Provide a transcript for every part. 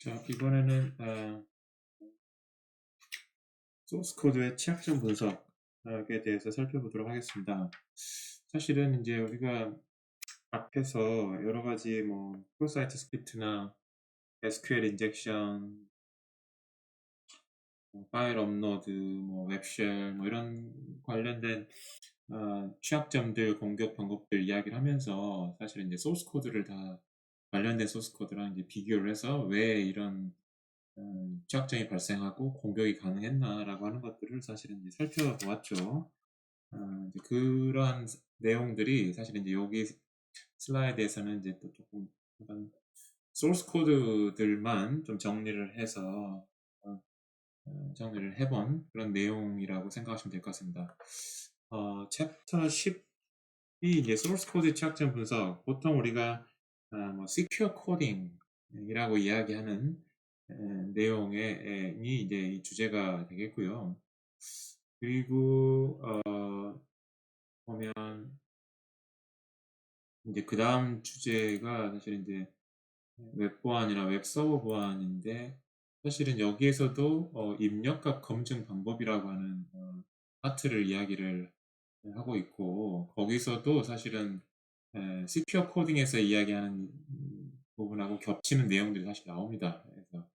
자, 이번에는 소스 코드의 취약점 분석에 대해서 살펴보도록 하겠습니다. 사실은 이제 우리가 앞에서 여러 가지 뭐 프로사이트 스크립트나 SQL 인젝션, 파일 업로드, 뭐 웹쉘, 뭐 이런 관련된 취약점들, 공격 방법들 이야기를 하면서 사실은 이제 소스 코드를 다 관련된 소스 코드랑 이제 비교를 해서 왜 이런 취약점이 발생하고 공격이 가능했나라고 하는 것들을 사실은 이제 살펴보았죠. 이제 그러한 내용들이 사실은 이제 여기 슬라이드에서는 이제 또 조금 약간 소스 코드들만 좀 정리를 해서 정리를 해본 그런 내용이라고 생각하시면 될 것 같습니다. 챕터 10이 이제 소스 코드 취약점 분석, 보통 우리가 뭐 secure coding이라고 이야기하는 내용이 이제 이 주제가 되겠고요. 그리고 보면 이제 그 다음 주제가 사실 이제 웹 보안이나 웹 서버 보안인데, 사실은 여기에서도 입력값 검증 방법이라고 하는 파트를 이야기를 하고 있고, 거기서도 사실은 시큐어 코딩에서 이야기하는 부분하고 겹치는 내용들이 사실 나옵니다. 그래서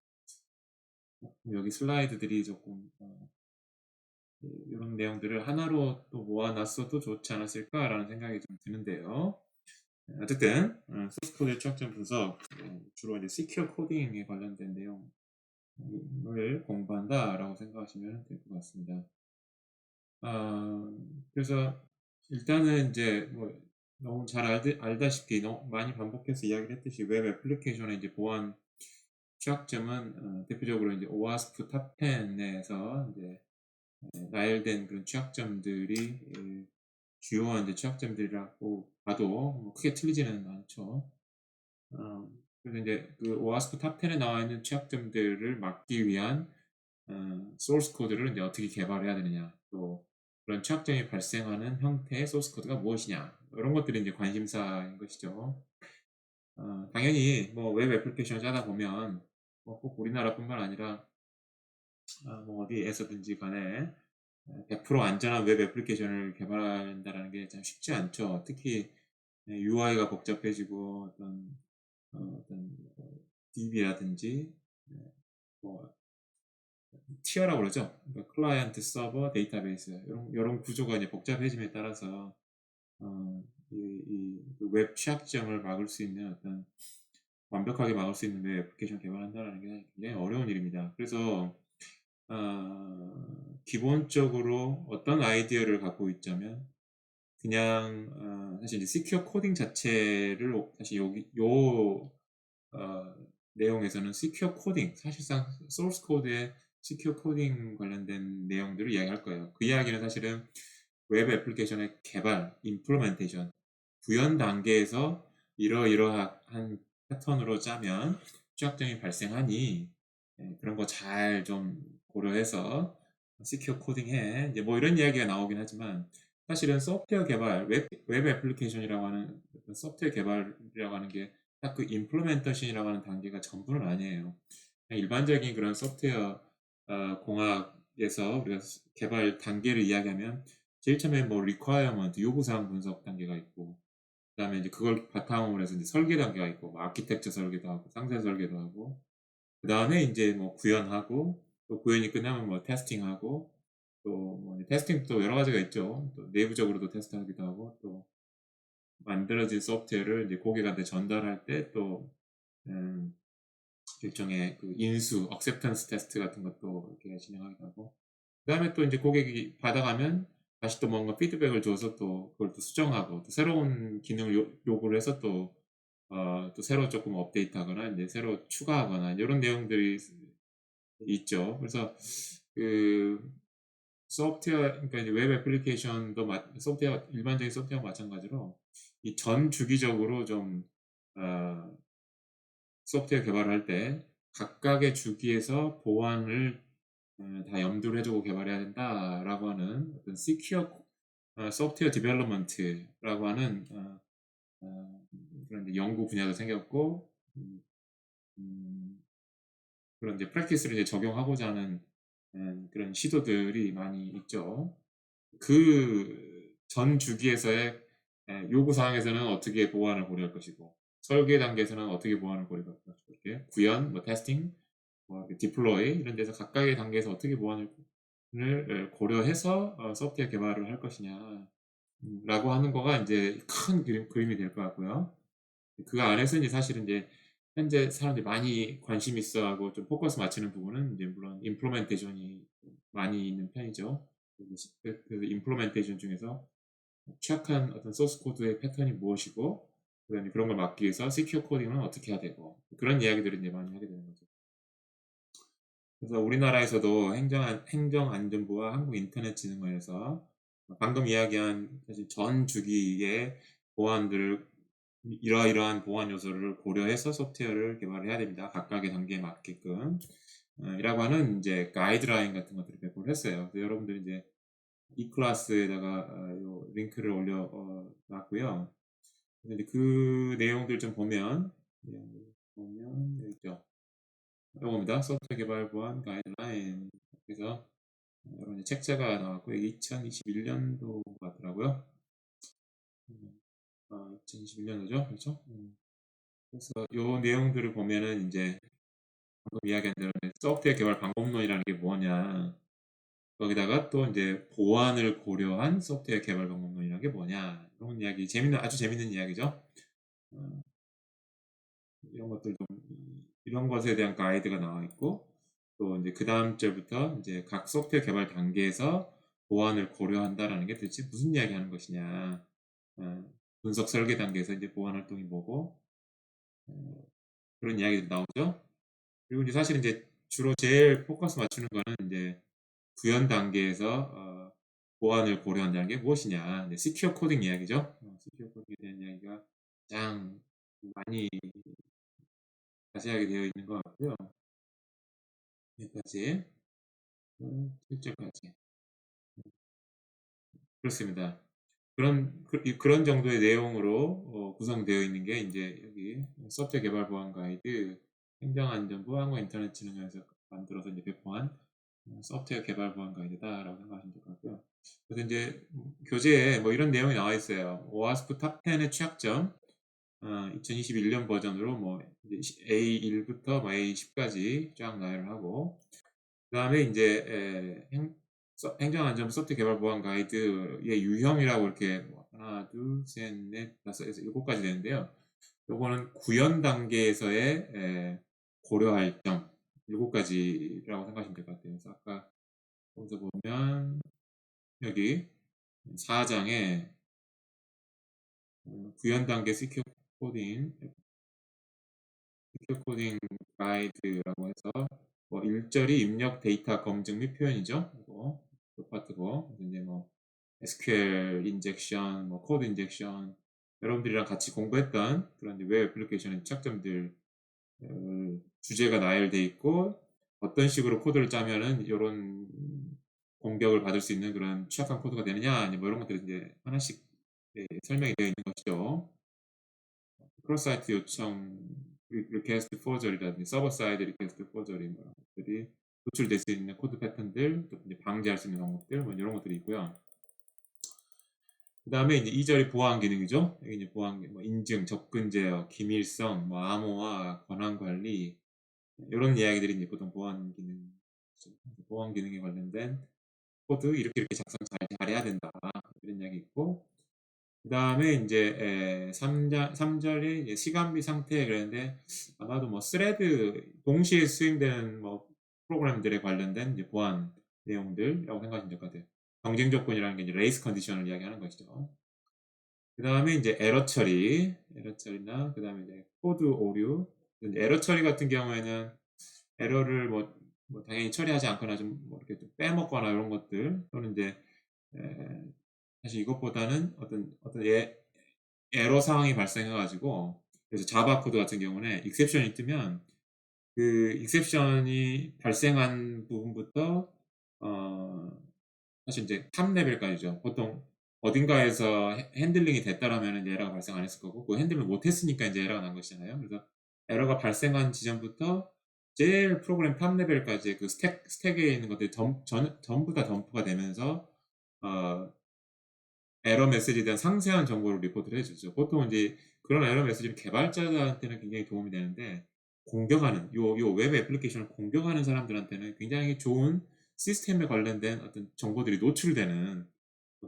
여기 슬라이드들이 조금 이런 내용들을 하나로 또 모아놨어도 좋지 않았을까라는 생각이 좀 드는데요. 어쨌든 소스 코드의 취약점 분석, 주로 이제 시큐어 코딩에 관련된 내용을 공부한다라고 생각하시면 될 것 같습니다. 그래서 일단은 이제 뭐 너무 잘 알다시피 너무 많이 반복해서 이야기를 했듯이 웹 애플리케이션의 이제 보안 취약점은 대표적으로 이제 OWASP 탑 10에서 이제 나열된 그런 취약점들이 주요한 이제 취약점들이라고 봐도 뭐 크게 틀리지는 않죠. 그래서 이제 그 OWASP 탑 10에 나와 있는 취약점들을 막기 위한 소스 코드를 이제 어떻게 개발해야 되느냐, 또 그런 취약점이 발생하는 형태의 소스 코드가 무엇이냐, 이런 것들이 이제 관심사인 것이죠. 당연히 뭐 웹 애플리케이션을 짜다 보면 뭐꼭 우리나라뿐만 아니라 뭐 어디에서든지 간에 100% 안전한 웹 애플리케이션을 개발한다는 게 참 쉽지 않죠. 특히 UI가 복잡해지고 어떤 DB라든지 뭐 티어라고 그러죠. 그러니까 클라이언트, 서버, 데이터베이스, 이런 구조가 이제 복잡해짐에 따라서 웹 취약점을 막을 수 있는 완벽하게 막을 수 있는 웹 애플리케이션 개발한다는 게 굉장히 어려운 일입니다. 그래서 기본적으로 어떤 아이디어를 갖고 있자면 그냥 사실 이제 시큐어 코딩 자체를 사실 내용에서는 시큐어 코딩, 사실상 소스 코드의 시큐어 코딩 관련된 내용들을 이야기할 거예요. 그 이야기는 사실은 웹 애플리케이션의 개발, 임플리멘테이션, 구현 단계에서 이러이러한 패턴으로 짜면 취약점이 발생하니 그런 거 잘 좀 고려해서 시큐어 코딩해, 이제 뭐 이런 이야기가 나오긴 하지만, 사실은 소프트웨어 개발, 웹 애플리케이션이라고 하는 소프트웨어 개발이라고 하는 게 딱 그 임플리멘테이션이라고 하는 단계가 전부는 아니에요. 그냥 일반적인 그런 소프트웨어 공학에서 우리가 개발 단계를 이야기하면 제일 처음에 뭐 requirement, 요구사항 분석 단계가 있고, 그 다음에 이제 그걸 바탕으로 해서 이제 설계 단계가 있고, 뭐 아키텍처 설계도 하고, 상세 설계도 하고, 그 다음에 이제 뭐 구현하고, 또 구현이 끝나면 뭐 테스팅하고, 또 뭐 테스팅도 여러 가지가 있죠. 또 내부적으로도 테스트하기도 하고, 또 만들어진 소프트웨어를 이제 고객한테 전달할 때 또 일종의 그 인수, acceptance 테스트 같은 것도 이렇게 진행하기도 하고, 그 다음에 또 이제 고객이 받아가면 다시 또 뭔가 피드백을 줘서 또 그걸 또 수정하고, 또 새로운 기능을 요구를 해서 또 새로 조금 업데이트하거나 이제 새로 추가하거나 이런 내용들이 있죠. 그래서 그 소프트웨어, 그러니까 이제 웹 애플리케이션도 소프트웨어, 일반적인 소프트웨어와 마찬가지로 이 전 주기적으로 좀 소프트웨어 개발을 할 때 각각의 주기에서 보안을 다 염두를 해주고 개발해야 된다라고 하는 어떤 시큐어 소프트웨어 디벨롭먼트라고 하는 그런 연구 분야도 생겼고, 음, 그런 이제 프랙티스를 이제 적용하고자 하는 그런 시도들이 많이 있죠. 그 전 주기에서의 요구 사항에서는 어떻게 보완을 고려할 것이고 설계 단계에서는 어떻게 보완을 고려할 것이고 이렇게 구현, 뭐 테스팅, 뭐 디플로이 이런 데서 각각의 단계에서 어떻게 보완을 고려해서 소프트웨어 개발을 할 것이냐 라고 하는 거가 이제 큰 그림이 될 것 같고요. 그 안에서 이제 사실은 이제 현재 사람들이 많이 관심 있어하고 좀 포커스 맞추는 부분은 이제 물론 임플리멘테이션이 많이 있는 편이죠. 그 임플리멘테이션 중에서 취약한 어떤 소스 코드의 패턴이 무엇이고 그다음에 그런 걸 막기 위해서 시큐어 코딩은 어떻게 해야 되고 그런 이야기들을 이제 많이 하게 되는 거죠. 그래서 우리나라에서도 행정안전부와 한국인터넷진흥원에서 방금 이야기한 사실 전 주기의 보안들을 이러이러한 보안 요소를 고려해서 소프트웨어를 개발해야 됩니다. 각각의 단계에 맞게끔 이라고 하는 이제 가이드라인 같은 것들을 배포를 했어요. 그래서 여러분들이 이제 이 클래스에다가 요 링크를 올려 놨고요. 근데 그 내용들 좀 보면 여기 있죠. 이겁니다. 소프트웨어 개발 보안 가이드라인. 그래서 여러분 책자가 나왔고 2021년도 같더라고요. 2021년도죠, 그렇죠? 그래서 요 내용들을 보면은 이제 방금 이야기한 대로 소프트웨어 개발 방법론이라는 게 뭐냐, 거기다가 또 이제 보안을 고려한 소프트웨어 개발 방법론이라는 게 뭐냐, 이런 이야기 아주 재밌는 이야기죠. 이런 것들 좀 이런 것에 대한 가이드가 나와 있고 또 이제 그 다음 절부터 이제 각 소프트웨어 개발 단계에서 보안을 고려한다라는 게 도대체 무슨 이야기 하는 것이냐, 분석 설계 단계에서 이제 보안 활동이 뭐고 그런 이야기들이 나오죠. 그리고 이제 사실 이제 주로 제일 포커스 맞추는 거는 이제 구현 단계에서 보안을 고려한다는 게 무엇이냐, 이제 시큐어 코딩 이야기죠. 시큐어 코딩에 대한 이야기가 가장 많이 자세하게 되어 있는 것 같고요. 여기까지 7절까지 그렇습니다. 그런 정도의 내용으로 구성되어 있는 게 이제 여기 소프트웨어 개발 보안 가이드 행정안전부 한국인터넷진흥원에서 만들어서 이제 배포한 소프트웨어 개발 보안 가이드다라고 생각하시면 될 것 같고요. 그래서 이제 교재에 뭐 이런 내용이 나와 있어요. 오아스프 탑 10의 취약점 2021년 버전으로 뭐 A1부터 A10까지 쫙 나열을 하고 그 다음에 이제 행정안전부 소프트웨어 개발 보안 가이드의 유형이라고 이렇게 뭐 하나, 둘, 셋, 넷, 다섯, 여섯, 일곱 가지 되는데요. 요거는 구현 단계에서의 고려할 점 일곱 가지라고 생각하시면 될 것 같아요. 그래서 아까 거기서 보면 여기 4장에 구현 단계 시큐어 코딩 가이드라고 해서 뭐 1절이 입력 데이터 검증 및 표현이죠. 이거 그 파트고 그래서 이제 뭐 SQL 인젝션, 뭐 코드 인젝션 여러분들이랑 같이 공부했던 그런 웹 애플리케이션의 착점들 주제가 나열돼 있고 어떤 식으로 코드를 짜면은 이런 공격을 받을 수 있는 그런 취약한 코드가 되느냐 뭐 이런 것들이 이제 하나씩 설명이 되어 있는 것이죠. 크로스 사이트 요청 리퀘스트 포저리라든지 서버 사이드 리퀘스트 포저리 뭐 것들이 노출될 수 있는 코드 패턴들 또 이제 방지할 수 있는 방법들 뭐 이런 것들이 있고요. 그 다음에 이제 2절이 보안 기능이죠. 여기 이제 보안 뭐 인증, 접근 제어, 기밀성, 뭐 암호화, 권한 관리 이런 이야기들이 이제 보통 보안 기능에 관련된 코드 이렇게 작성 잘해야 된다 이런 이야기 있고 그 다음에 이제 3절이 시간비 상태 그랬는데 아마도 뭐 스레드 동시에 수행되는 뭐 프로그램들에 관련된 이제 보안 내용들이라고 생각하시면 될 것 같아요. 경쟁 조건이라는 게 이제 레이스 컨디션을 이야기하는 것이죠. 그 다음에 이제 에러 처리나 그 다음에 이제 코드 오류. 에러 처리 같은 경우에는 에러를 뭐 당연히 처리하지 않거나 좀 뭐 이렇게 좀 빼먹거나 이런 것들 또는 이제 사실 이것보다는 어떤 에러 상황이 발생해가지고 그래서 자바 코드 같은 경우는 익셉션이 뜨면 그 익셉션이 발생한 부분부터 사실 이제 탑 레벨까지죠. 보통 어딘가에서 핸들링이 됐다라면 에러가 발생 안 했을 거고 그 핸들링을 못 했으니까 이제 에러가 난 것이잖아요. 그래서 에러가 발생한 지점부터 제일 프로그램 탑 레벨까지 그 스택에 있는 것들이 전부 다 덤프가 되면서 어 에러 메시지에 대한 상세한 정보를 리포트를 해 주죠. 보통 인제 그런 에러 메시지는 개발자들한테는 굉장히 도움이 되는데, 공격하는 요 웹 애플리케이션을 공격하는 사람들한테는 굉장히 좋은 시스템에 관련된 어떤 정보들이 노출되는,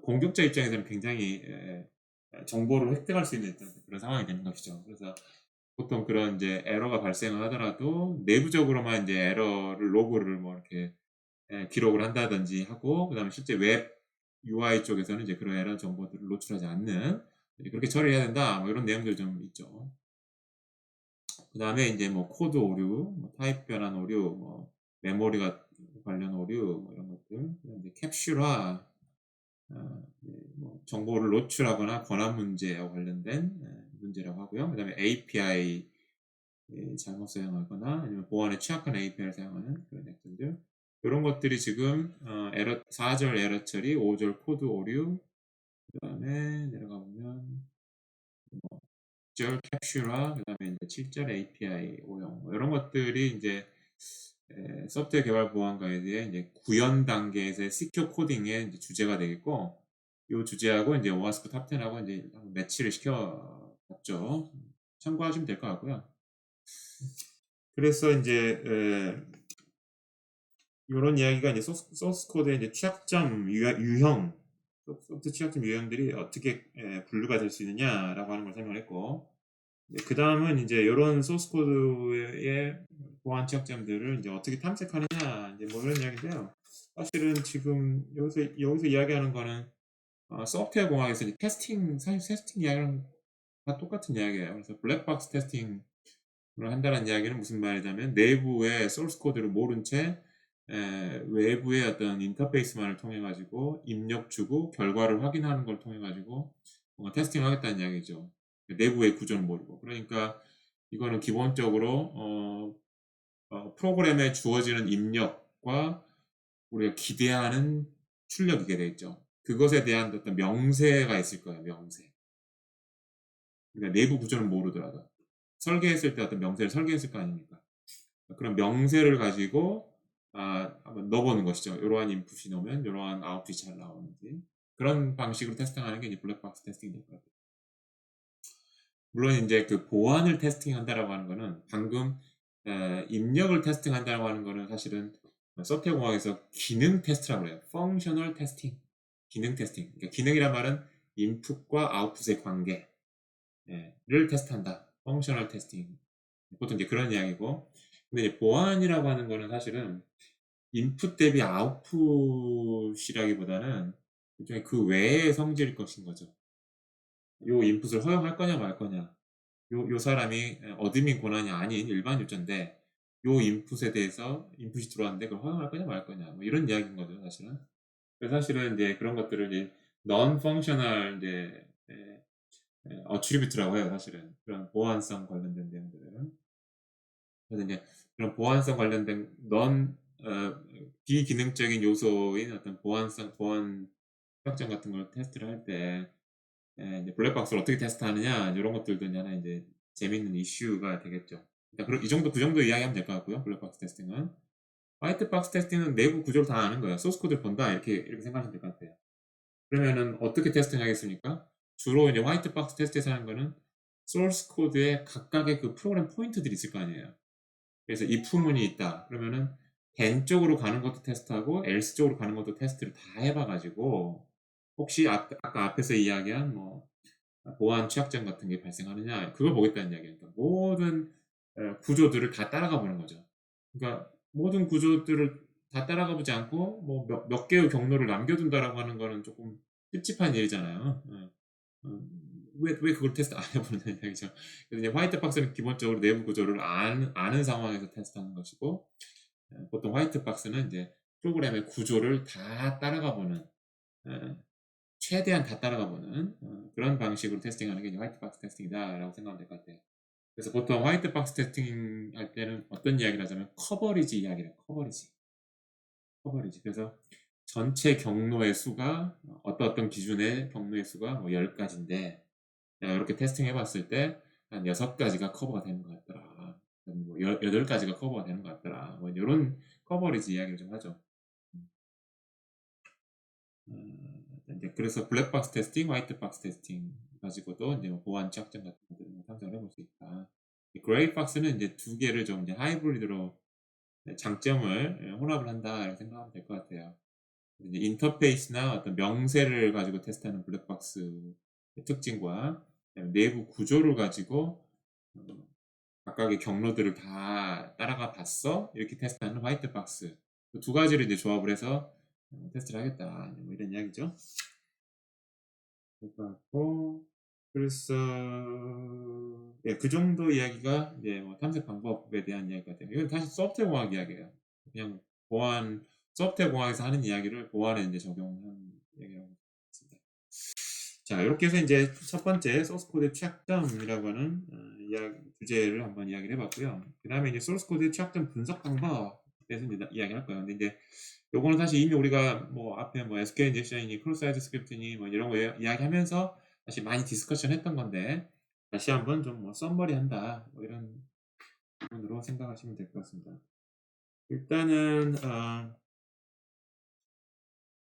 공격자 입장에서는 굉장히 정보를 획득할 수 있는 그런 상황이 되는 것이죠. 그래서 보통 그런 인제 에러가 발생을 하더라도 내부적으로만 인제 에러를 로그를 뭐 이렇게 기록을 한다든지 하고, 그다음에 실제 웹 UI 쪽에서는 이제 그런 에러 정보들을 노출하지 않는, 이제 그렇게 처리해야 된다, 뭐 이런 내용들이 좀 있죠. 그다음에 인제 뭐 코드 오류, 뭐 타입 변환 오류, 뭐 메모리가 관련 오류, 뭐 이런 것들, 그다음에 이제 캡슐화, 네, 뭐 정보를 노출하거나 권한 문제와 관련된 문제라고 하고요. 그다음에 API 잘못 사용하거나 아니면 보안에 취약한 API를 사용하는 그런 액션들, 요런 것들이 지금 에러 4절 에러 처리, 5절 코드 오류, 그다음에 내려가 보면 6절 캡슐화, 그다음에 이제 7절 API 오용, 뭐 요런 것들이 인제 소프트웨어 개발 보안 가이드의 이제 구현 단계에서의 시큐어 코딩의 이제 주제가 되겠고, 요 주제하고 인제 오하스프 탑 10 하고 인제 한번 매치를 시켜 봤죠. 참고하시면 될 것 같고요. 그래서 인제 요런 이야기가 이제 소스 코드의 이제 취약점 유형, 소프트 취약점 유형들이 어떻게 분류가 될 수 있느냐라고 하는 걸 설명을 했고, 그다음은 인제 요런 소스 코드의 보안 취약점들을 인제 어떻게 탐색하느냐, 인제 뭐 이런 이야기인데요. 사실은 지금 여기서 이야기하는 거는 소프트웨어 공학에서 이제 사실 테스팅 이야기랑 다 똑같은 이야기예요. 그래서 블랙박스 테스팅을 한다는 이야기는 무슨 말이냐면, 내부의 소스 코드를 모른 채 외부의 어떤 인터페이스만을 통해 가지고 입력 주고 결과를 확인하는 걸 통해 가지고 뭔가 테스팅을 하겠다는 이야기죠. 내부의 구조는 모르고. 그러니까 이거는 기본적으로 프로그램에 주어지는 입력과 우리가 기대하는 출력이게 돼 있죠. 그것에 대한 어떤 명세가 있을 거예요, 명세. 그러니까 내부 구조는 모르더라도 설계했을 때 어떤 명세를 설계했을 거 아닙니까? 그런 명세를 가지고 한번 넣어보는 것이죠. 이러한 인풋이 나오면 이러한 아웃풋이 잘 나오는지, 그런 방식으로 테스팅하는 게 이제 블랙박스 테스팅이 될 것 같아요. 물론 이제 그 보안을 테스팅한다라고 하는 거는, 방금 입력을 테스팅한다라고 하는 거는 사실은 소프트웨어 공학에서 기능 테스트라고 해요. 펑셔널 테스팅, 기능 테스팅. 그러니까 기능이란 말은 인풋과 아웃풋의 관계를 테스트한다. 펑셔널 테스팅. 보통 이제 그런 이야기고, 근데 이제 보안이라고 하는 거는 사실은 인풋 대비 아웃풋이라기보다는 일종의 그 외의 성질일 것인 거죠. 요 인풋을 허용할 거냐 말 거냐. 요 사람이 어드민 권한이 아닌 일반 유저인데, 요 인풋에 대해서 인풋이 들어왔는데 그걸 허용할 거냐 말 거냐, 뭐 이런 이야기인 거죠, 사실은. 그래서 사실은 이제 그런 것들을 이제 non functional 이제 attribute라고 해요, 사실은. 그런 보안성 관련된 내용들은. 그래서 이제 그런 보안성 관련된 비기능적인 요소인 어떤 보안 특정 같은 걸 테스트를 할 때 이제 블랙박스를 어떻게 테스트하느냐, 이런 것들도 이제 하나 이제 재밌는 이슈가 되겠죠. 그러니까 그 정도 이야기하면 될 것 같고요. 블랙박스 테스팅은. 화이트박스 테스팅은 내부 구조를 다 아는 거예요. 소스 코드를 본다, 이렇게 생각하시면 될 것 같아요. 그러면은 어떻게 테스팅하겠습니까? 주로 이제 화이트박스 테스트에서 하는 거는 소스 코드에 각각의 그 프로그램 포인트들이 있을 거 아니에요. 그래서 if 문이 있다 그러면은 then 쪽으로 가는 것도 테스트하고 else 쪽으로 가는 것도 테스트를 다 해봐 가지고, 혹시 아까 앞에서 이야기한 뭐 보안 취약점 같은 게 발생하느냐, 그걸 보겠다는 이야기예요. 그러니까 모든 구조들을 다 따라가 보는 거죠. 그러니까 모든 구조들을 다 따라가 보지 않고 뭐 몇 개의 경로를 남겨둔다라고 하는 거는 조금 찝찝한 일이잖아요. 왜 그걸 테스트 안 해보는 이야기죠. 그래서 이제 화이트 박스는 기본적으로 내부 구조를 아는 상황에서 테스트하는 것이고, 보통 화이트 박스는 이제 프로그램의 구조를 다 따라가 보는, 어, 최대한 다 따라가 보는 그런 방식으로 테스팅하는 게 이제 화이트 박스 테스팅이다라고 생각하면 될 것 같아요. 그래서 보통 화이트 박스 테스팅 할 때는 어떤 이야기를 하자면 커버리지 이야기를 해요. 커버리지. 그래서 전체 경로의 수가 어떤 기준의 경로의 수가 뭐 10가지인데 내가 이렇게 테스팅 해봤을 때 한 6가지가 커버가 되는 것 같더라. 뭐 8가지가 커버가 되는 것 같더라. 뭐 요런 커버리지 이야기를 좀 하죠. 이제 그래서 블랙박스 테스팅, 화이트박스 테스팅 가지고도 이제 뭐 보안 취약점 같은 것들을 뭐 탐색을 해볼 수 있다. 그레이박스는 이제 두 개를 좀 이제 하이브리드로 장점을 혼합을 한다 이렇게 생각하면 될 것 같아요. 이제 인터페이스나 어떤 명세를 가지고 테스트하는 블랙박스 특징과 내부 구조를 가지고 어, 각각의 경로들을 다 따라가 봤어 이렇게 테스트하는 화이트박스 두 가지를 이제 조합을 해서 테스트를 하겠다 뭐 이런 이야기죠. 그렇고 그래서 예, 그 정도 이야기가 이제 뭐 탐색 방법에 대한 이야기 같아요. 이건 다시 소프트웨어 공학 이야기예요. 그냥 보안 소프트웨어 공학에서 하는 이야기를 보안에 이제 적용한 이야기라고 있습니다. 자, 이렇게 해서 이제 첫 번째 소스 코드 취약점이라고 하는 이야기, 주제를 한번 이야기를 해봤고요. 그 다음에 이제 소스 코드 취약점 분석 방법에 대해서 이제 이야기할 거예요. 근데 이제 요거는 사실 이미 우리가 뭐 앞에 뭐 SQL 인젝션이니 크로스 사이트 스크립트니 뭐 이런 거 이야기하면서 사실 많이 디스커션 했던 건데 다시 한번 좀 뭐 썸머리 한다 뭐 이런 부분으로 생각하시면 될 것 같습니다. 일단은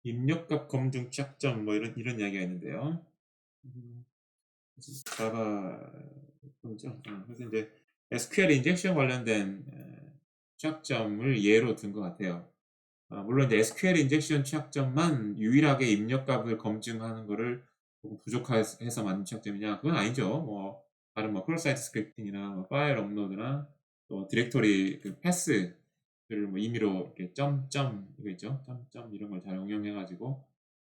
입력값 검증 취약점 뭐 이런 이야기가 있는데요. 자바 보죠. 그래서 이제 SQL 인젝션 관련된 취약점을 예로 든 것 같아요. 물론 이제 SQL 인젝션 취약점만 유일하게 입력값을 검증하는 거를 조금 부족해서 만든 취약점이냐? 그건 아니죠. 뭐 다른 뭐 크로스 사이트 스크립팅이나 뭐 파일 업로드나 또 디렉토리 그 패스를 뭐 임의로 이렇게 점점 이거 있죠? 점점 이런 걸 잘 응용해 가지고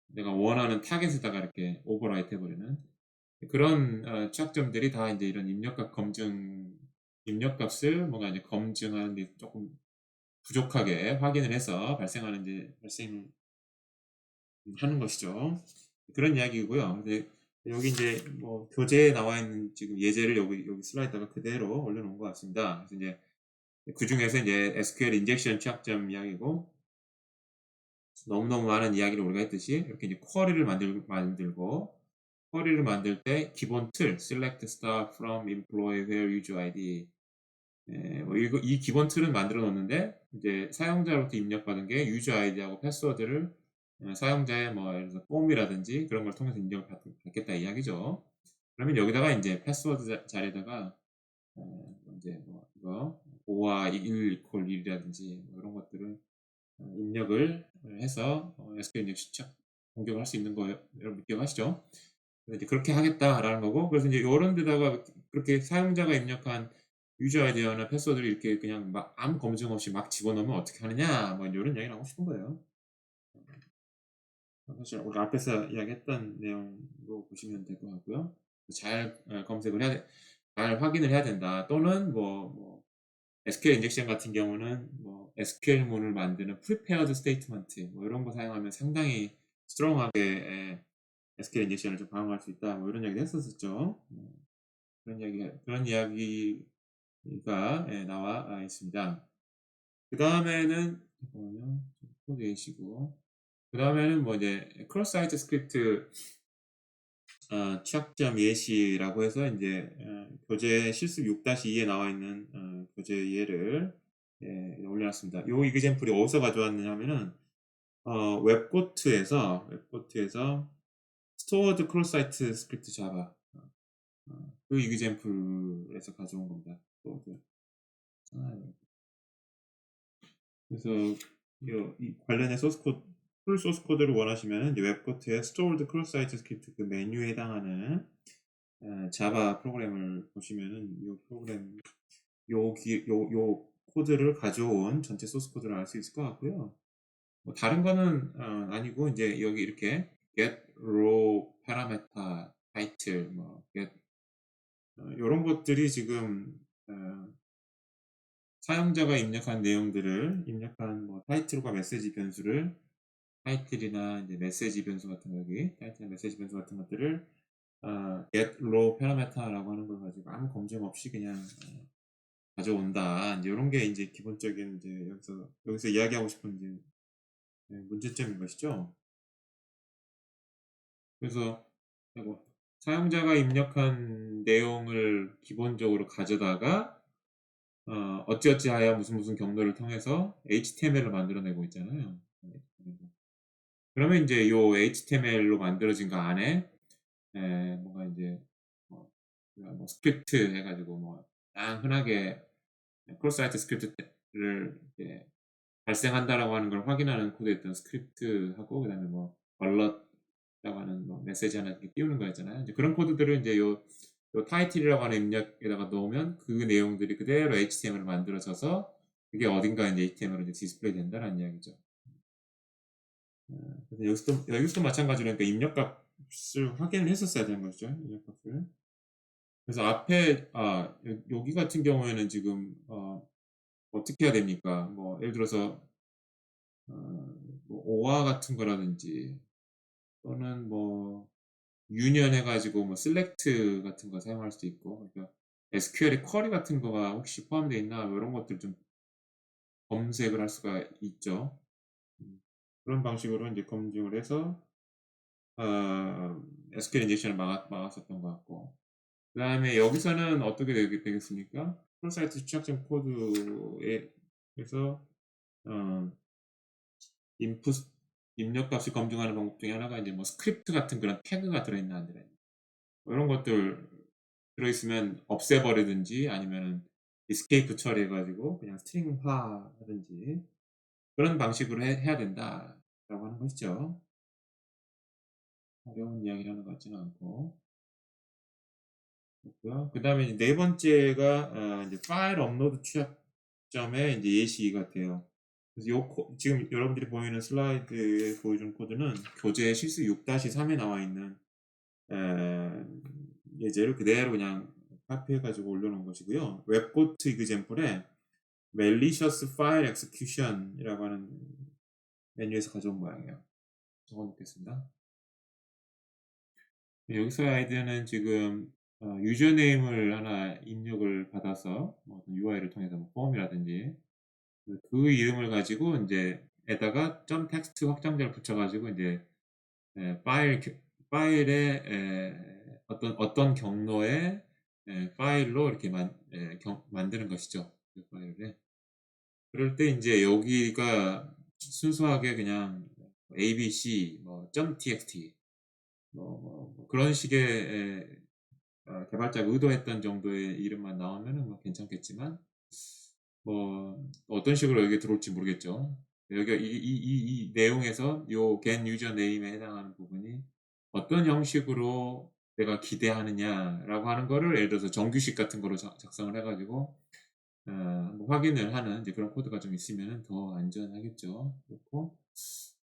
내가 원하는 타겟에다가 이렇게 오버라이트 해버리는 그런 취약점들이 다 이제 이런 입력값 검증 입력값을 뭔가 이제 검증하는 데 조금 부족하게 확인을 해서 발생하는 것이죠. 그런 이야기고요. 근데 여기 이제 뭐 교재에 나와 있는 지금 예제를 여기 슬라이드가 그대로 올려놓은 것 같습니다. 그래서 이제 그 중에서 이제 SQL 인젝션 취약점 이야기고 너무너무 많은 이야기를 우리가 했듯이 이렇게 이제 쿼리를 만들고 쿼리를 만들 때 기본 틀 select star from employee where user ID 뭐 이 기본 틀은 만들어 놓는데 이제 사용자로부터 입력받은 게 유저 아이디하고 패스워드를 사용자의 뭐 예를 들어서 폼이라든지 그런 걸 통해서 입력을 받겠다 이야기죠. 그러면 여기다가 이제 패스워드 자리에다가 이제 뭐 이거 5와 1 이퀄 1이라든지 뭐 이런 것들을 입력을 해서 SQL 인젝션 공격을 할 수 있는 거예요. 여러분 기억하시죠? 그래서 이제 그렇게 하겠다라는 거고 그래서 이제 이런 데다가 그렇게 사용자가 입력한 유저 아이디어나 패스워드를 이렇게 그냥 막 아무 검증 없이 막 집어넣으면 어떻게 하느냐 뭐 이런 이야기를 하고 싶은 거예요. 사실 우리 앞에서 이야기했던 내용으로 보시면 될 것 같고요. 잘 검색을 잘 확인을 해야 된다. 또는 뭐 SQL 인젝션 같은 경우는 뭐 SQL문을 만드는 prepared statement 뭐 이런 거 사용하면 상당히 스트롱하게 SQL 인젝션을 좀 방어할 수 있다. 뭐 이런 이야기도 했었었죠. 그런 이야기가 나와 있습니다. 그 다음에는 잠깐만요. 포기해주시고 그 다음에는 뭐 이제 크로스 사이트 스크립트 취약점 예시라고 해서 이제 교재 실습 6-2에 나와 있는 교재 예를 올려놨습니다. 이 이그젠플이 어디서 가져왔느냐 하면은 웹코트에서 스토어드 크로스 사이트 스크립트 자바 그 이그젠플에서 가져온 겁니다. 그래서 이 관련된 풀 소스 코드를 원하시면 웹코트의 stored cross site script 그 메뉴에 해당하는 자바 프로그램을 보시면은 이 프로그램 요 코드를 가져온 전체 소스 코드를 알 수 있을 것 같고요. 뭐 다른 거는 아니고 이제 여기 이렇게 get row parameter title 뭐 get 이런 것들이 지금 사용자가 입력한 내용들을 입력한 뭐 타이틀과 메시지 변수를 타이틀이나 이제 메시지 변수 같은 거 여기 타이틀이나 메시지 변수 같은 것들을 get row parameter라고 하는 걸 가지고 아무 검증 없이 그냥 가져온다. 이제 이런 게 이제 기본적인 이제 여기서 이야기하고 싶은 이제 문제점인 것이죠. 그래서 사용자가 입력한 내용을 기본적으로 가져다가 어찌어찌하여 무슨 경로를 통해서 HTML을 만들어내고 있잖아요. 그러면 이제 요 HTML로 만들어진 거 안에 뭔가 이제 뭐, 뭐 스크립트 해가지고 뭐 흔하게 크로스 사이트 스크립트를 이렇게 발생한다라고 하는 걸 확인하는 코드였던 스크립트하고 그다음에 뭐 얼럿이라고 하는 뭐 메시지 하나 이렇게 띄우는 거였잖아요. 이제 그런 코드들을 이제 요 타이틀이라고 하는 입력에다가 넣으면 그 내용들이 그대로 HTML로 만들어져서 그게 어딘가 이제 HTML로 이제 디스플레이 된다는 이야기죠. 그래서 여기서도 마찬가지로 그러니까 입력값을 확인을 했었어야 되는 거죠. 입력값을. 그래서 앞에 여기 같은 경우에는 지금 어떻게 해야 됩니까? 뭐 예를 들어서 뭐 OR 같은 거라든지 또는 뭐 유니언 해가지고 뭐 select 같은 거 사용할 수도 있고, 그러니까 SQL에 쿼리 같은 거가 혹시 포함되어 있나 뭐 이런 것들 좀 검색을 할 수가 있죠. 그런 방식으로 이제 검증을 해서 SQL 인젝션을 막았었던 것 같고, 그 다음에 여기서는 어떻게 되겠습니까? 프로사이트 취약점 코드에서 인풋 입력값을 검증하는 방법 중에 하나가 이제 뭐 스크립트 같은 그런 태그가 들어있나 안 들어있나 뭐 이런 것들 들어있으면 없애버리든지 아니면은 escape 처리해가지고 그냥 스트링화 하든지 그런 방식으로 해야 된다라고 하는 것이죠. 어려운 이야기를 하는 것 같지는 않고. 그 다음에 네 번째가 이제 파일 업로드 취약점의 이제 예시 같아요. 그래서 지금 여러분들이 보이는 슬라이드에 보여준 코드는 교재 실수 6-3에 나와 있는 예제를 그대로 그냥 카피해가지고 올려놓은 것이고요. 웹코트 이그젬플에 malicious file execution이라고 하는 메뉴에서 가져온 모양이에요. 적어놓겠습니다. 여기서 아이디어는 지금 유저네임을 하나 입력을 받아서 어떤 UI를 통해서 뭐 폼이라든지 그 이름을 가지고 이제 에다가 점 텍스트 확장자를 붙여가지고 이제 파일에 어떤 경로의 파일로 이렇게 만드는 것이죠. 그 파일을. 그럴 때 이제 여기가 순수하게 그냥 abc 뭐 .txt 뭐 그런 식의 개발자가 의도했던 정도의 이름만 나오면은 뭐 괜찮겠지만 뭐 어떤 식으로 여기 들어올지 모르겠죠. 여기가 이 내용에서 요 get user name에 해당하는 부분이 어떤 형식으로 내가 기대하느냐라고 하는 거를 예를 들어서 정규식 같은 거로 작성을 해가지고 뭐 확인을 하는 이제 그런 코드가 좀 있으면 더 안전하겠죠. 그렇고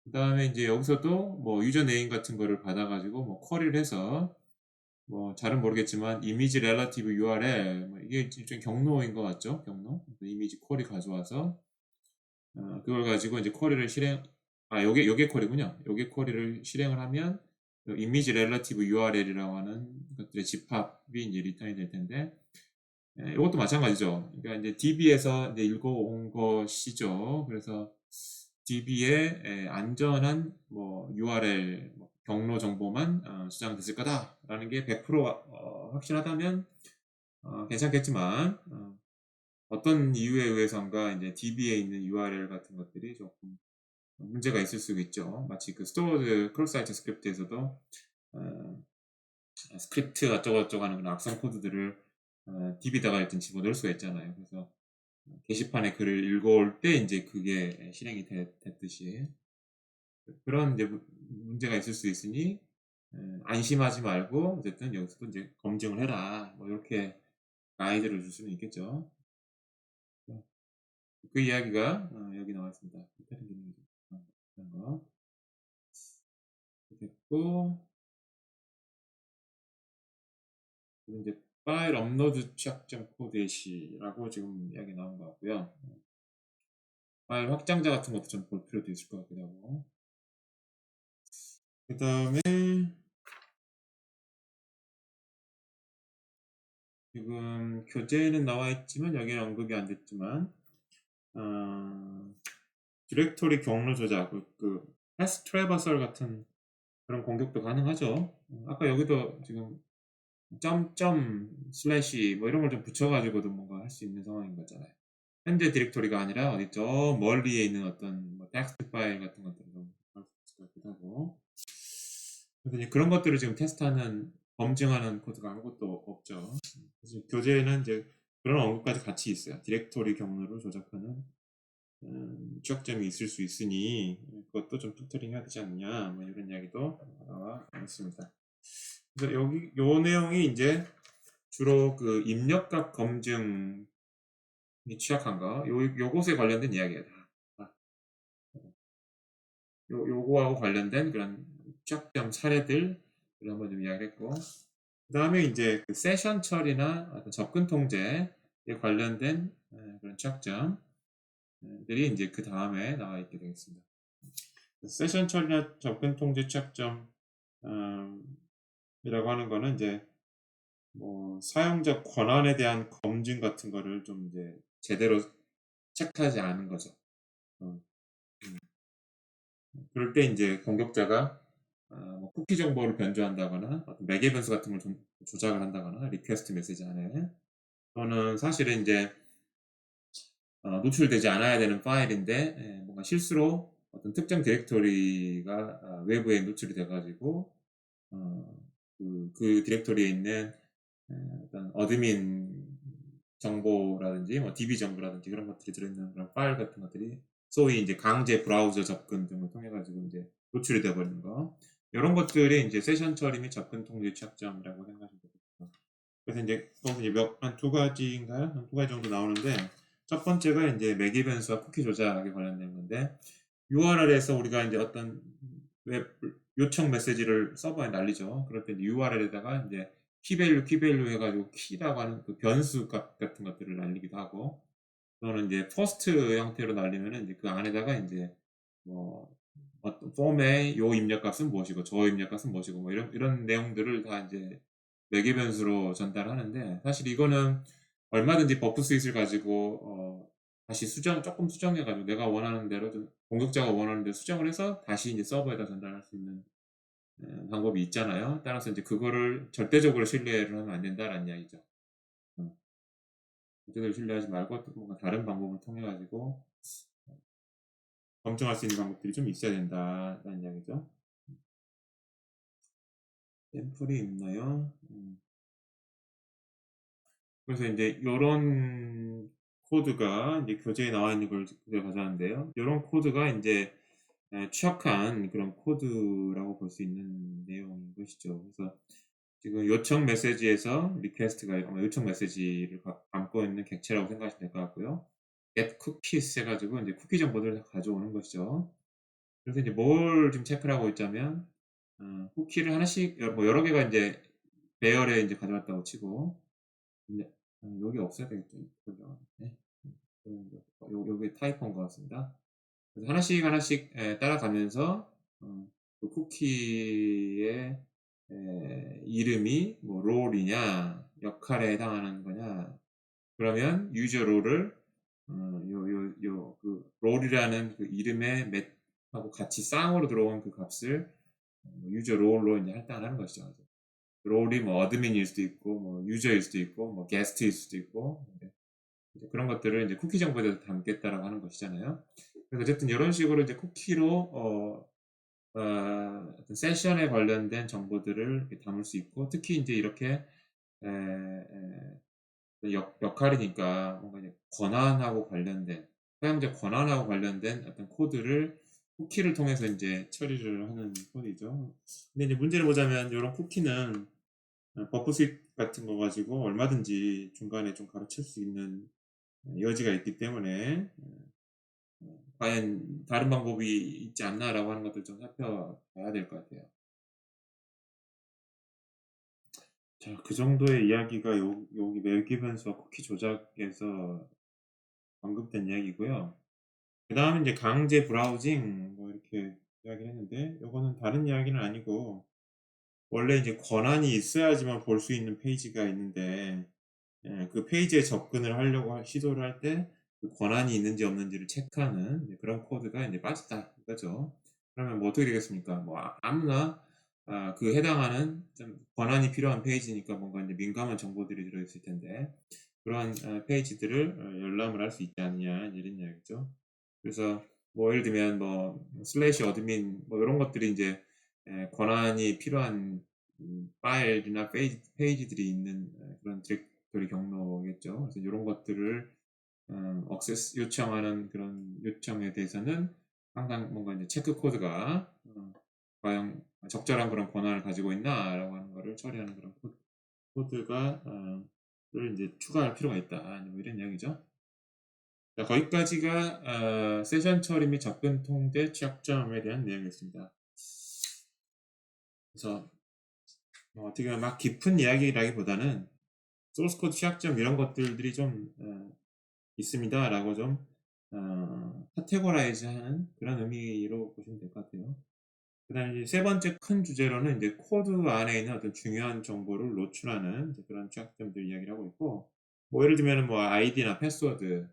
그 다음에 이제 여기서도 뭐 유저 네임 같은 거를 받아가지고 뭐 쿼리를 해서 뭐 잘은 모르겠지만 이미지 렐러티브 URL 뭐 이게 일종의 경로인 것 같죠? 경로. 이미지 쿼리 가져와서 그걸 가지고 이제 쿼리를 요게 쿼리군요. 요게 쿼리를 실행을 하면 이미지 렐러티브 URL이라고 하는 것들의 집합이 이제 리턴이 될 텐데 이것도 마찬가지죠. 그러니까 이제 DB에서 이제 읽어온 것이죠. 그래서 DB에 안전한 뭐 URL 경로 정보만 수장됐을 거다라는 게 100% 확실하다면 괜찮겠지만 어떤 이유에 의해선가 이제 DB에 있는 URL 같은 것들이 조금 문제가 있을 수 있죠. 마치 그 스토어드 크로스 사이트 스크립트에서도 스크립트 어쩌고저쩌고 하는 그런 악성 코드들을 DB에다가 일단 집어넣을 수가 있잖아요. 그래서 게시판에 글을 읽어올 때 이제 그게 실행이 됐듯이 그런 이제 문제가 있을 수 있으니 안심하지 말고 어쨌든 여기서도 이제 검증을 해라 뭐 이렇게 가이드를 줄 수는 있겠죠. 그 이야기가 여기 나와 있습니다. 다른 기능이 그런 거 됐고 이제 파일 업로드 취약점 코드의 시라고 지금 이야기 나온 것 같고요. 파일 확장자 같은 것도 좀 볼 필요도 있을 것 같기도 하고. 그 다음에 지금 교재에는 나와 있지만 여기는 언급이 안 됐지만 디렉토리 경로 조작, 그 패스 트래버설 같은 그런 공격도 가능하죠. 아까 여기도 지금 점점 슬래시 뭐 이런 걸 좀 붙여 가지고도 뭔가 할 수 있는 상황인 거잖아요. 현재 디렉토리가 아니라 어디 저 멀리에 있는 어떤 뭐 텍스트 파일 같은 것들을 좀 할 수 있을 것 같기도 하고. 그래서 이제 그런 것들을 지금 테스트하는 검증하는 코드가 아무것도 없죠. 그래서 교재에는 이제 그런 언급까지 같이 있어요. 디렉토리 경로를 조작하는 취약점이 있을 수 있으니 그것도 좀 필터링 해야 되지 않느냐 뭐 이런 이야기도 나와 있습니다. 그래서 여기 요 내용이 이제 주로 그 입력값 검증이 취약한 거 요것에 관련된 이야기예요. 다. 요거하고 관련된 그런 취약점 사례들을 한번 좀 이야기를 했고, 그 다음에 이제 그 세션 처리나 어떤 접근 통제에 관련된 그런 취약점들이 이제 그 다음에 나와 있게 되겠습니다. 세션 처리나 접근 통제 취약점 이라고 하는 거는 이제 뭐 사용자 권한에 대한 검증 같은 거를 좀 이제 제대로 체크하지 않은 거죠. 어, 그럴 때 이제 공격자가 뭐 쿠키 정보를 변조한다거나 어떤 매개 변수 같은 걸 좀 조작을 한다거나 리퀘스트 메시지 안에, 또는 사실은 이제 노출되지 않아야 되는 파일인데 뭔가 실수로 어떤 특정 디렉토리가 외부에 노출이 돼가지고 그 디렉토리에 있는 어떤 어드민 정보라든지 뭐 DB 정보라든지 그런 것들이 들어있는 그런 파일 같은 것들이 소위 이제 강제 브라우저 접근 등을 통해 가지고 이제 노출이 되어버리는 거, 이런 것들이 이제 세션 처리 및 접근 통제 취약점이라고 생각하시면 되겠습니다. 그래서 이제 거기서 이제 한 두 가지인가요? 한 두 가지 정도 나오는데, 첫 번째가 이제 매개 변수와 쿠키 조작에 관련된 건데, URL에서 우리가 이제 어떤 웹 요청 메시지를 서버에 날리죠. 그럴 때 URL에다가 이제 키밸류 해가지고 키라고 하는 그 변수 값 같은 것들을 날리기도 하고, 또는 이제 포스트 형태로 날리면은 이제 그 안에다가 이제 뭐 어떤 폼의 요 입력값은 무엇이고 저 입력값은 무엇이고 뭐 이런 내용들을 다 이제 매개 변수로 전달하는데, 사실 이거는 얼마든지 버프 스윗을 가지고 다시 조금 수정해 가지고 내가 원하는 대로 좀 공격자가 원하는 대로 수정을 해서 다시 이제 서버에다 전달할 수 있는 방법이 있잖아요. 따라서 이제 그거를 절대적으로 신뢰를 하면 안 된다라는 이야기죠. 절대적으로 신뢰하지 말고 또 뭔가 다른 방법을 통해 가지고 검증할 수 있는 방법들이 좀 있어야 된다라는 이야기죠. 샘플이 있나요? 그래서 이제 요런 코드가 이제 교재에 나와 있는 걸 가져왔는데요. 요런 코드가 이제 취약한 그런 코드라고 볼 수 있는 내용인 것이죠. 그래서 지금 요청 메시지에서 리퀘스트가 아마 요청 메시지를 담고 있는 객체라고 생각하시면 될 것 같고요. get cookies 해가지고 이제 쿠키 정보들을 다 가져오는 것이죠. 그래서 이제 뭘 지금 체크를 하고 있자면, 쿠키를 하나씩 뭐 여러 개가 이제 배열에 이제 가져왔다고 치고, 근데 여기 없어야 되겠죠. 그죠? 네. 여기 타이포인 것 같습니다. 그래서 하나씩 따라가면서 그 쿠키의 이름이 뭐 롤이냐 역할에 해당하는 거냐, 그러면 유저 롤을 그 롤이라는 그 이름의 하고 같이 쌍으로 들어온 그 값을 유저 롤로 이제 할당을 하는 것이죠. 롤이 뭐 어드민일 수도 있고 뭐 유저일 수도 있고 뭐 게스트일 수도 있고, 이제 그런 것들을 이제 쿠키 정보에 담겠다라고 하는 것이잖아요. 그래서 어쨌든 이런 식으로 이제 쿠키로 어떤 세션에 관련된 정보들을 담을 수 있고, 특히 이제 이렇게 역할이니까 뭔가 이제 권한하고 관련된, 사용자 권한하고 관련된 어떤 코드를 쿠키를 통해서 이제 처리를 하는 코드이죠. 근데 이제 문제를 보자면 이런 쿠키는 버프 스윗 같은 거 가지고 얼마든지 중간에 좀 가로챌 수 있는 여지가 있기 때문에 과연 다른 방법이 있지 않나라고 하는 것들 좀 살펴봐야 될 것 같아요. 자, 그 정도의 이야기가 여기 매개 변수와 쿠키 조작에서 언급된 이야기고요. 그 다음에 이제 강제 브라우징 뭐 이렇게 이야기를 했는데, 이거는 다른 이야기는 아니고 원래 이제 권한이 있어야지만 볼 수 있는 페이지가 있는데, 그 페이지에 접근을 하려고 시도를 할 때 그 권한이 있는지 없는지를 체크하는 그런 코드가 이제 빠졌다 이거죠. 그러면 뭐 어떻게 되겠습니까? 뭐 아무나 그 해당하는 좀 권한이 필요한 페이지니까 뭔가 이제 민감한 정보들이 들어있을 텐데 그러한 페이지들을 열람을 할 수 있지 않느냐 이런 이야기죠. 그래서 뭐 예를 들면 뭐 슬래시 어드민 뭐 이런 것들이 이제 권한이 필요한 파일이나 페이지들이 있는 그런 디렉토리 경로겠죠. 그래서 이런 것들을 억세스 요청하는 그런 요청에 대해서는 항상 뭔가 이제 체크 코드가 과연 적절한 그런 권한을 가지고 있나라고 하는 거를 처리하는 그런 코드가 를 이제 추가할 필요가 있다. 뭐 이런 이야기죠. 자, 거기까지가 세션 처리 및 접근 통제 취약점에 대한 내용이었습니다. 그래서 어떻게 보면 막 깊은 이야기라기보다는 소스 코드 취약점 이런 것들이 좀 있습니다라고 좀 카테고라이즈하는 그런 의미로 보시면 될 것 같아요. 그다음에 이제 세 번째 큰 주제로는 이제 코드 안에 있는 어떤 중요한 정보를 노출하는 이제 그런 취약점들 이야기를 하고 있고, 뭐 예를 들면은 뭐 아이디나 패스워드,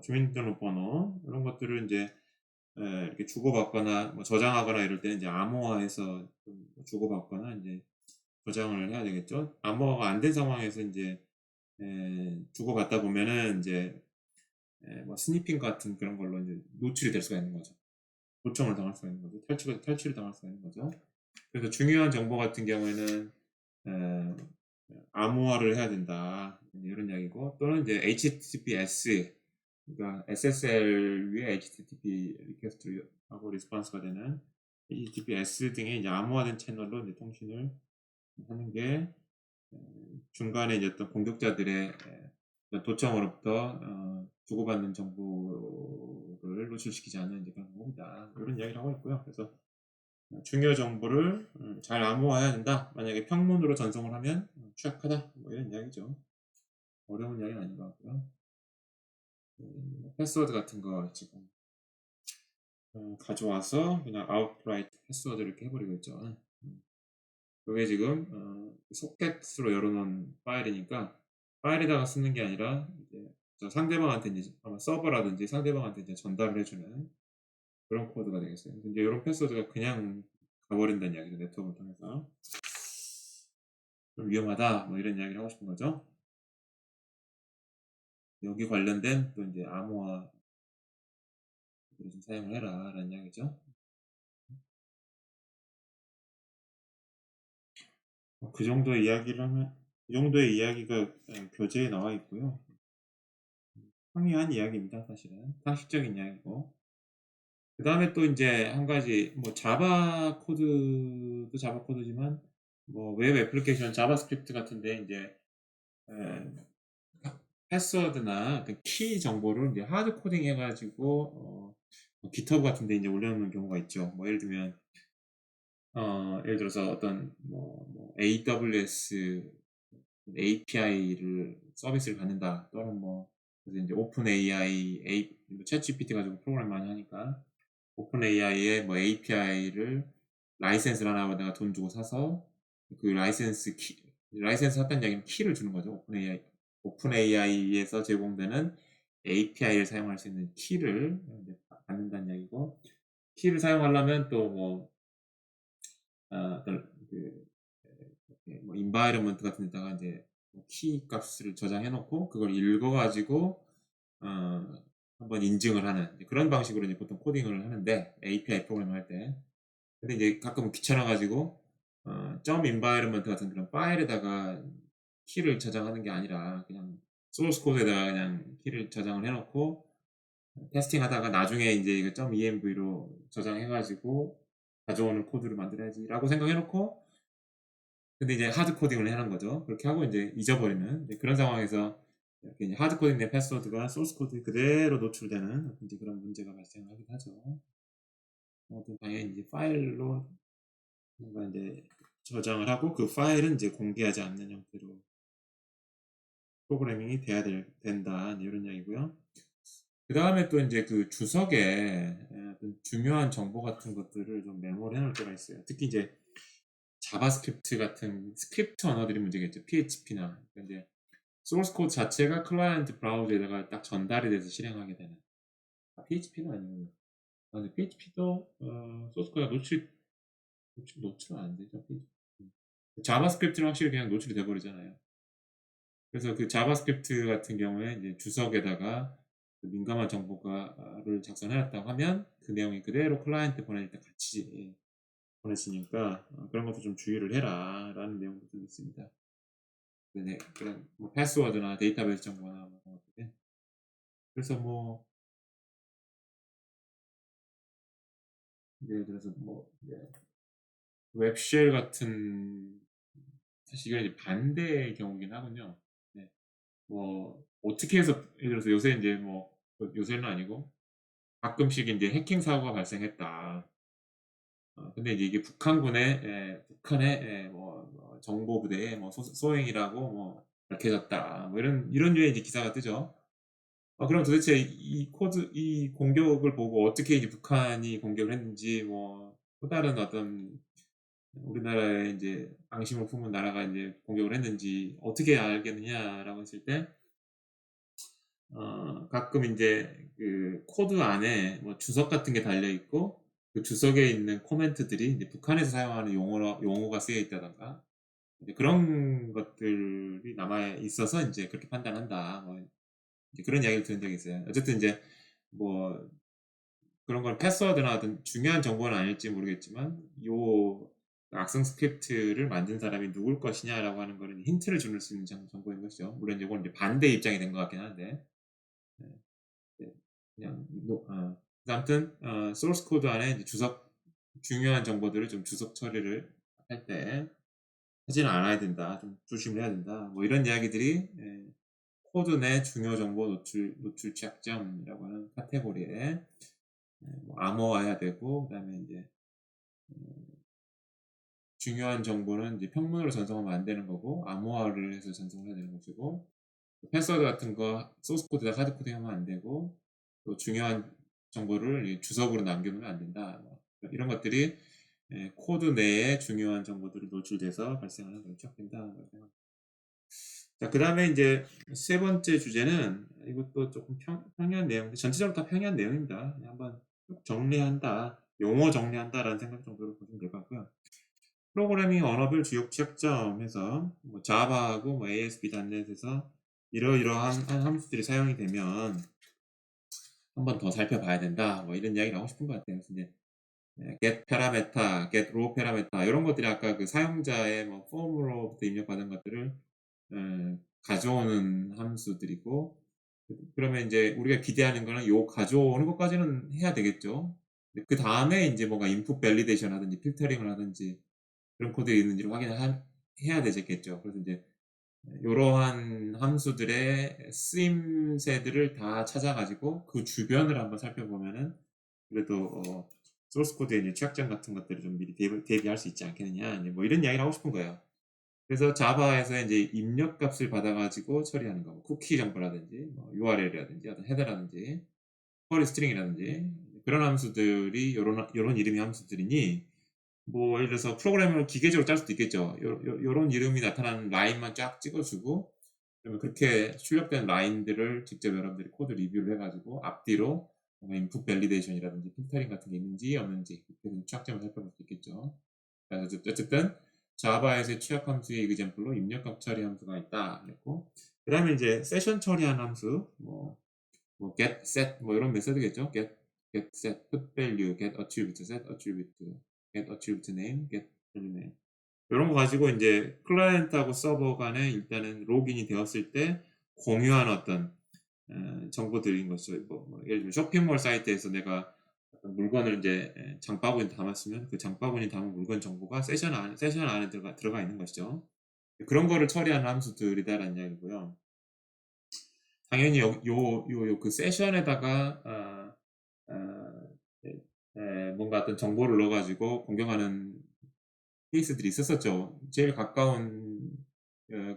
주민등록번호 이런 것들을 이제 이렇게 주고받거나 뭐 저장하거나 이럴 때는 이제 암호화해서 좀 주고받거나 이제 저장을 해야 되겠죠. 암호화가 안 된 상황에서 이제 주고받다 보면은 이제 뭐 스니핑 같은 그런 걸로 이제 노출이 될 수가 있는 거죠. 도청을 당할 수가 있는 거죠. 탈취를 당할 수가 있는 거죠. 그래서 중요한 정보 같은 경우에는 에, 암호화를 해야 된다. 이런 이야기고, 또는 이제 HTTPS, 그러니까 SSL 위에 HTTP 리퀘스트하고 리스폰스가 되는 HTTPS 등의 이제 암호화된 채널로 이제 통신을 하는 게 중간에 이제 어떤 공격자들의 도청으로부터 주고받는 정보를 노출시키지 않는 이제 그런 겁니다. 이런 이야기를 하고 있고요. 그래서 중요 정보를 잘 암호화해야 된다. 만약에 평문으로 전송을 하면 취약하다. 뭐 이런 이야기죠. 어려운 이야기는 아닌 것 같고요. 패스워드 같은 거 지금 가져와서 그냥 아웃라이트 패스워드 이렇게 해버리고 있죠. 그게 지금 소켓으로 열어놓은 파일이니까 파일에다가 쓰는 게 아니라 이제 상대방한테 이제 아마 서버라든지 상대방한테 이제 전달을 해주는 그런 코드가 되겠어요. 근데 이런 패스워드가 그냥 가버린다는 이야기죠. 네트워크를 통해서. 좀 위험하다. 뭐 이런 이야기를 하고 싶은 거죠. 여기 관련된 또 이제 암호화를 좀 사용을 해라. 라는 이야기죠. 그 정도의 이야기를 하면, 이 정도의 이야기가 교재에 나와 있고요. 평이한 이야기입니다. 사실은. 상식적인 이야기고. 그 다음에 또 이제 한 가지, 뭐 자바 코드도 자바 코드지만, 뭐 웹 애플리케이션 자바스크립트 같은데 이제 패스워드나 그 키 정보를 이제 하드 코딩 해가지고 GitHub 같은데 이제 올려놓는 경우가 있죠. 뭐 예를 들면 예를 들어서 어떤 뭐 AWS API를 서비스를 받는다, 또는 뭐 그래서 이제 오픈 AI, 챗 GPT 가지고 프로그램 많이 하니까 오픈 AI의 뭐 API를 라이센스를 하나 내가 돈 주고 사서 그 라이센스 샀다는 얘기는 키를 주는 거죠. 오픈 AI에서 제공되는 API를 사용할 수 있는 키를 받는다는 얘기고, 키를 사용하려면 또뭐 어떤 뭐 인바이러먼트 같은 데다가 이제 키 값을 저장해 놓고 그걸 읽어 가지고 한번 인증을 하는 그런 방식으로 이제 보통 코딩을 하는데, API 프로그램 할 때. 근데 이제 가끔 귀찮아 가지고 점 인바이러먼트 같은 그런 파일에다가 키를 저장하는 게 아니라 그냥 소스 코드에다가 그냥 키를 저장을 해 놓고 테스팅 하다가 나중에 이제 이거 .env로 저장해 가지고 가져오는 코드를 만들어야지라고 생각해 놓고, 근데 이제 하드 코딩을 해놓은 거죠. 그렇게 하고 이제 잊어버리는 그런 상황에서 이렇게 이제 하드 코딩된 패스워드가 소스 코드에 그대로 노출되는 이제 그런 문제가 발생하기도 하죠. 당연히 이제 파일로 뭔가 이제 저장을 하고 그 파일은 이제 공개하지 않는 형태로 프로그래밍이 돼야 된다, 이런 이야기고요. 그 다음에 또 이제 그 주석에 중요한 정보 같은 것들을 좀 메모를 해놓을 때가 있어요. 특히 이제 자바스크립트 같은 스크립트 언어들이 문제겠죠. PHP나. 이제 소스 코드 자체가 클라이언트 브라우저에다가 딱 전달이 돼서 실행하게 되는. PHP는 아니군요. 근데 PHP도 소스 코드가 노출은 안 되죠. 자바스크립트는 확실히 그냥 노출이 돼 버리잖아요. 그래서 그 자바스크립트 같은 경우에 이제 주석에다가 그 민감한 정보가를 작성해 놨다고 하면 그 내용이 그대로 클라이언트에 보낼 때 같이 보내지니까 그런 것도 좀 주의를 해라라는 내용도 좀 있습니다. 네, 그런 뭐 패스워드나 데이터베이스 정보나 뭐 그런 것들. 그래서 뭐 예를 들어서 뭐 이제 웹쉘 같은 사실 이건 이제 반대의 경우긴 하군요. 네. 뭐 어떻게 해서 예를 들어서 요새 인제 뭐 요새는 아니고 가끔씩 인제 해킹 사고가 발생했다. 근데 이제 이게 북한군의 북한의 정보 부대의 뭐 소행이라고 뭐 밝혀졌다. 뭐 이런 류의 이제 기사가 뜨죠. 그럼 도대체 이 공격을 보고 어떻게 이제 북한이 공격을 했는지 뭐 또 다른 어떤 우리나라에 인제 앙심을 품은 나라가 인제 공격을 했는지 어떻게 알겠느냐라고 했을 때 가끔 인제 그 코드 안에 뭐 주석 같은 게 달려 있고 그 주석에 있는 코멘트들이 이제 북한에서 사용하는 용어가 쓰여 있다든가 이제 그런 것들이 남아 있어서 인제 그렇게 판단한다. 뭐 이제 그런 이야기를 들은 적이 있어요. 어쨌든 인제 뭐 그런 걸 패스워드나 어떤 중요한 정보는 아닐지 모르겠지만 요 악성 스크립트를 만든 사람이 누굴 것이냐라고 하는 거는 힌트를 줄 수 있는 정보인 것이죠. 물론 이건 이제 반대 입장이 된 것 같긴 한데. 네. 네. 그냥 아무튼 소스 코드 안에 이제 중요한 정보들을 좀 주석 처리를 할 때 하지는 않아야 된다. 좀 조심을 해야 된다. 뭐 이런 이야기들이 코드 내 중요 정보 노출 취약점이라고 하는 카테고리에 뭐 암호화해야 되고 그다음에 인제 중요한 정보는 이제 평문으로 전송하면 안 되는 거고 암호화를 해서 전송을 해야 되는 것이고 패스워드 같은 거 소스 코드나 하드 코딩하면 안 되고 또 중요한 정보를 이 주석으로 남겨 놓으면 안 된다. 뭐 이런 것들이 코드 내에 중요한 정보들이 노출돼서 발생하는 그런 취약된다. 자, 그다음에 인제 세 번째 주제는 이것도 쪼끔 평이한 내용 전체적으로 다 평이한 내용입니다. 그냥 한번 쭉 정리한다. 용어 정리한다라는 생각 정도로 보시면 될 것 같고요. 프로그래밍 언어별 주요 취약점 해서 뭐 자바하고 뭐 ASP.NET에서 이러이러한 함수들이 사용이 되면 한 번 더 살펴봐야 된다. 뭐 이런 이야기를 하고 싶은 것 같아요. 그래서 인제 get parameter, get raw parameter 요런 것들이 아까 그 사용자의 뭐 폼으로부터 입력받은 것들을 가져오는 함수들이고 그러면 인제 우리가 기대하는 거는 요 가져오는 것까지는 해야 되겠죠. 근데 그다음에 인제 뭔가 input validation 하든지 필터링을 하든지 그런 코드가 있는지를 해야 되겠죠. 그래서 인제 요러한 함수들의 쓰임새들을 다 찾아 가지고 그 주변을 한번 살펴보면은 그래도 소스 코드의 이제 취약점 같은 것들을 좀 미리 대비할 수 있지 않겠느냐. 이제 뭐 이런 이야기를 하고 싶은 거예요. 그래서 자바에서 인제 입력 값을 받아 가지고 처리하는 거. 뭐 쿠키 정보라든지 뭐 URL이라든지 어떤 헤더라든지 쿼리 스트링이라든지 그런 함수들이 요런 이름의 함수들이니 뭐 예를 들어서 프로그램을 기계적으로 짤 수도 있겠죠. 요런 이름이 나타나는 라인만 쫙 찍어 주고 그러면 그렇게 출력된 라인들을 직접 여러분들이 코드 리뷰를 해 가지고 앞뒤로 뭔가 인풋 밸리데이션이라든지 필터링 같은 게 있는지 없는지 그렇게 해서 취약점을 살펴볼 수 있겠죠. 그래서 어쨌든 자바에서의 취약 함수의 example로 입력값 처리 함수가 있다 그랬고 그다음에 이제 세션 처리하는 함수 뭐 get, set 뭐 이런 메소드겠죠. get, set, put value, get attribute, set attribute, get attribute name, get value name. 요런 거 가지고 인제 클라이언트하고 서버 간에 일단은 로그인이 되었을 때 공유한 어떤 정보들인 것이죠. 뭐 예를 들면 쇼핑몰 사이트에서 내가 어떤 물건을 인제 장바구니에 담았으면 그 장바구니에 담은 물건 정보가 세션 안에 들어가 있는 것이죠. 그런 거를 처리하는 함수들이다라는 이야기고요. 당연히 그 세션에다가 예 뭔가 어떤 정보를 넣어 가지고 공격하는 케이스들이 있었었죠. 제일 가까운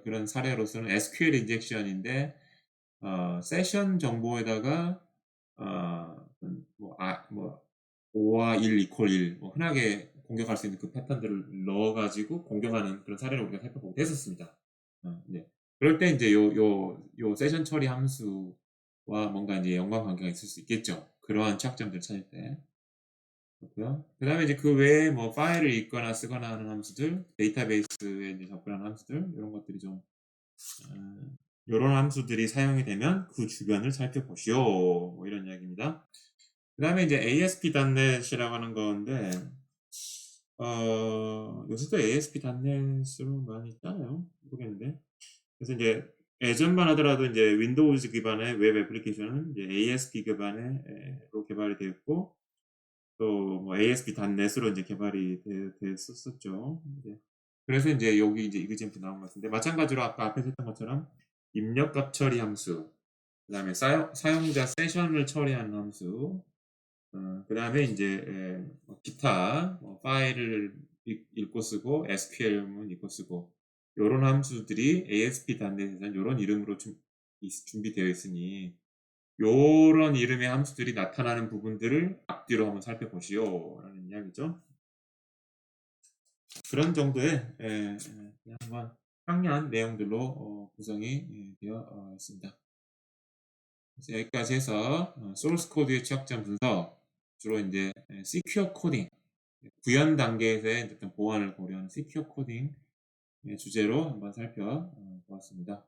그런 사례로서는 SQL 인젝션인데 세션 정보에다가 뭐 5와 1 equal 1 뭐 흔하게 공격할 수 있는 그 패턴들을 넣어 가지고 공격하는 그런 사례를 우리가 살펴보기도 했었습니다. 네. 그럴 때 인제 요 세션 처리 함수와 뭔가 인제 연관 관계가 있을 수 있겠죠. 그러한 취약점들을 찾을 때. 그렇고요. 그다음에 이제 그 외에 뭐 파일을 읽거나 쓰거나 하는 함수들, 데이터베이스에 이제 접근하는 함수들 이런 것들이 좀 요런 함수들이 사용이 되면 그 주변을 살펴보시오. 뭐 이런 이야기입니다. 그다음에 이제 ASP.NET이라고 하는 건데 요새도 ASP.NET으로 많이 짜요. 모르겠는데. 그래서 이제 예전만 하더라도 이제 윈도우즈 기반의 웹 애플리케이션은 이제 ASP 기반의 로 개발이 되어 있고 또 뭐 ASP.NET으로 이제 개발이 됐었었죠. 이제 그래서 이제 여기 이제 이그젠플 나온 것 같은데 마찬가지로 아까 앞에서 했던 것처럼 입력값 처리 함수, 그다음에 사용자 세션을 처리하는 함수, 그다음에 인제 뭐 기타 뭐 파일을 읽고 쓰고 SQL문 읽고 쓰고 요런 함수들이 ASP.NET에서는 요런 이름으로 준비되어 있으니 요런 이름의 함수들이 나타나는 부분들을 앞뒤로 한번 살펴보시오라는 이야기죠. 그런 정도의 그냥 한번 강의한 내용들로 구성이 되어 있습니다. 그래서 여기까지 해서 소스 코드의 취약점 분석, 주로 이제 시큐어 코딩, 구현 단계에서의 어떤 보안을 고려하는 시큐어 코딩 주제로 한번 살펴보았습니다.